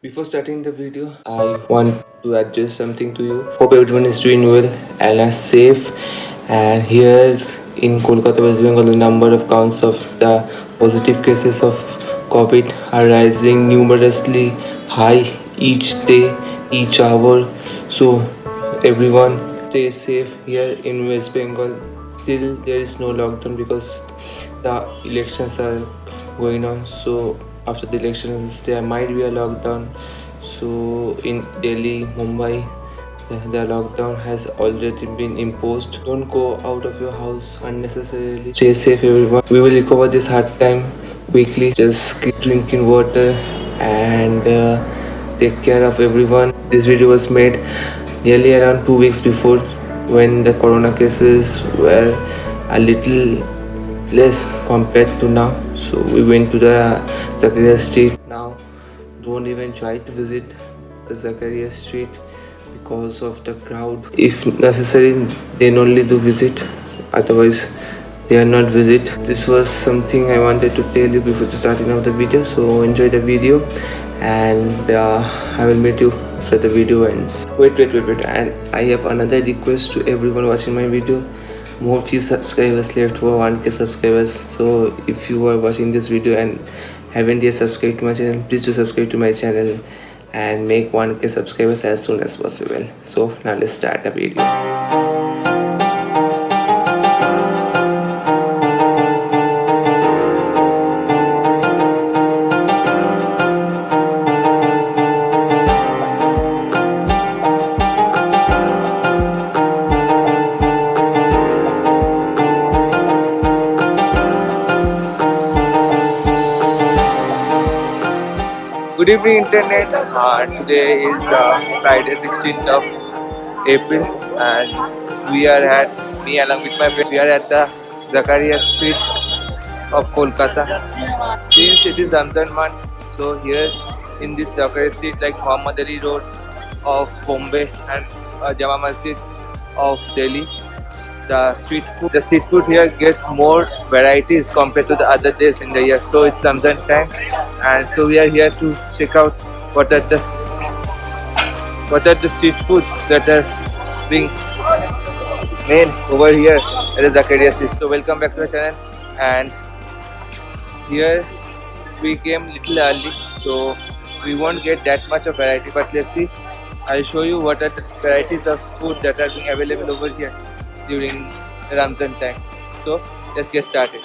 Before starting the video, I want to address something to you. Hope everyone is doing well and are safe. And here in Kolkata, West Bengal, the number of counts of the positive cases of COVID are rising numerously high each day, each hour. So everyone stay safe here in West Bengal. Still, there is no lockdown because the elections are going on. So after the elections there might be a lockdown. So in Delhi, Mumbai, the lockdown has already been imposed. Don't go out of your house unnecessarily. Stay safe everyone. We will recover this hard time quickly. Just keep drinking water and take care of everyone. This video was made nearly around 2 weeks before, when the corona cases were a little less compared to now. So we went to the Zakaria Street. Now don't even try to visit the Zakaria Street because of the crowd. If necessary, then only do visit, otherwise they are not visit. This was something I wanted to tell you before starting of the video. So enjoy the video and I will meet you after the video ends. Wait, and I have another request to everyone watching my video. More few subscribers left for 1k subscribers. So if you are watching this video and haven't yet subscribed to my channel, please do subscribe to my channel and make 1k subscribers as soon as possible. So now let's start the video. Good evening internet. Today is Friday 16th of April and me along with my friend, we are at the Zakaria Street of Kolkata. Since it is Ramzan month, so here in this Zakaria Street, like Muhammad Ali Road of Bombay and Jama Masjid of Delhi, the street food here gets more varieties compared to the other days in the year. So it's Ramzan time, and so we are here to check out what are the street foods that are being made over here at the Zakaria Street. So welcome back to the channel, and here we came little early, so we won't get that much of variety, but let's see. I'll show you what are the varieties of food that are being available over here during the Ramzan time. So let's get started.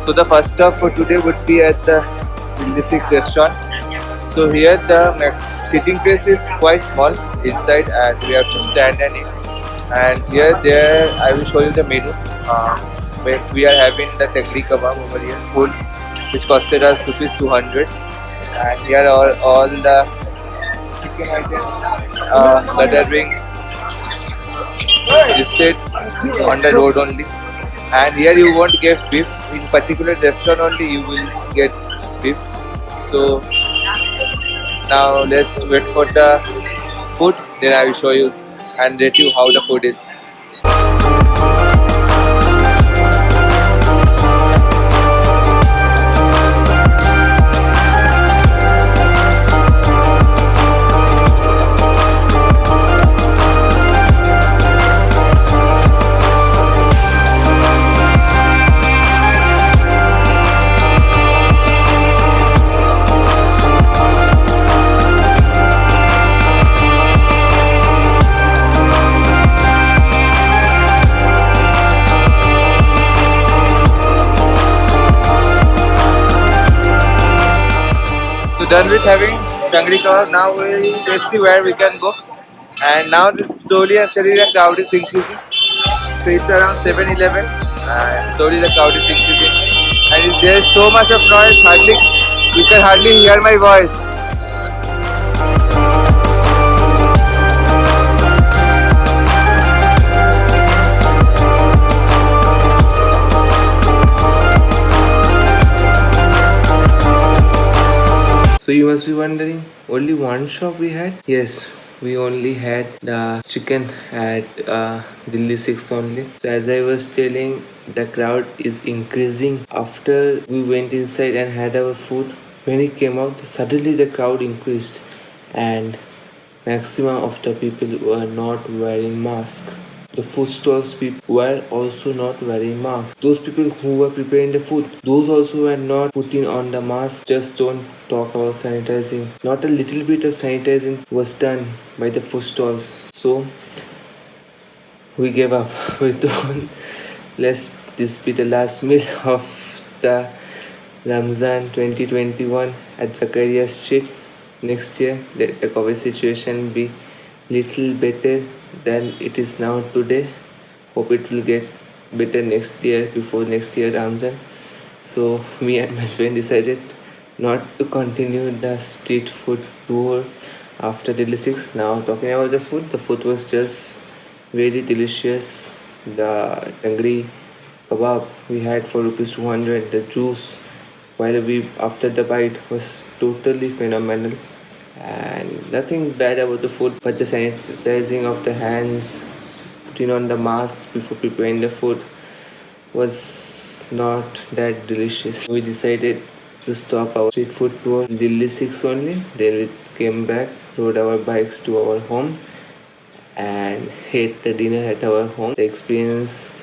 So the first stop for today would be at the Delhi Six restaurant. So here the sitting place is quite small inside, and we have to stand and eat. And there I will show you the menu. Where we are having the Tegri kebab over here, full, which costed us ₹200. And here are all the chicken items that are being listed on the road only. And here you won't get beef. In particular restaurant only you will get beef. So now let's wait for the food, then I will show you and rate you how the food is. So done with having Tangri Kebab. Now let's see where we can go. And now slowly and steadily the crowd is increasing. So it's around 7:11 and slowly the crowd is increasing. And there is so much of noise, you can hardly hear my voice. So you must be wondering, only one shop we had? Yes, we only had the chicken at Delhi 6 only. So as I was telling, the crowd is increasing. After we went inside and had our food, when we came out, suddenly the crowd increased and maximum of the people were not wearing masks. The food stalls people were also not wearing masks. Those people who were preparing the food, those also were not putting on the mask. Just don't talk about sanitizing. Not a little bit of sanitizing was done by the food stalls. So we gave up. We don't. Let's this be the last meal of the Ramzan 2021 at Zakaria Street. Next year, let the COVID situation be little better than it is now today. Hope it will get better next year, before next year Ramzan. So me and my friend decided not to continue the street food tour after Delhi 6. Now talking about the food was just very delicious. The tangri kebab we had for rupees 200. The juice while we after the bite was totally phenomenal, and nothing bad about the food, but the sanitizing of the hands, putting on the mask before preparing the food was not that delicious. We decided to stop our street food tour Delhi 6 only. Then we came back, rode our bikes to our home and ate the dinner at our home. The experience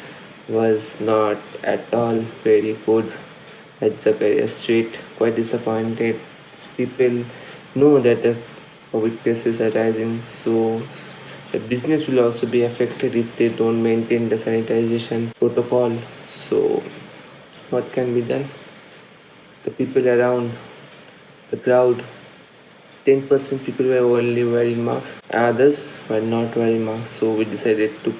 was not at all very good at Zakaria Street. Quite disappointed. People know that the COVID cases are rising, so the business will also be affected if they don't maintain the sanitization protocol. So what can be done? The people around, the crowd, 10% people were only wearing masks, others were not wearing masks. So we decided to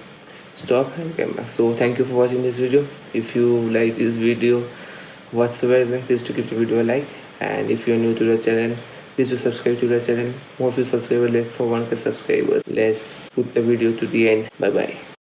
stop and came back. So thank you for watching this video. If you like this video whatsoever, then please to give the video a like, and if you are new to the channel, please do subscribe to the channel. More few subscribers left for 1K subscribers. Let's put the video to the end. Bye bye.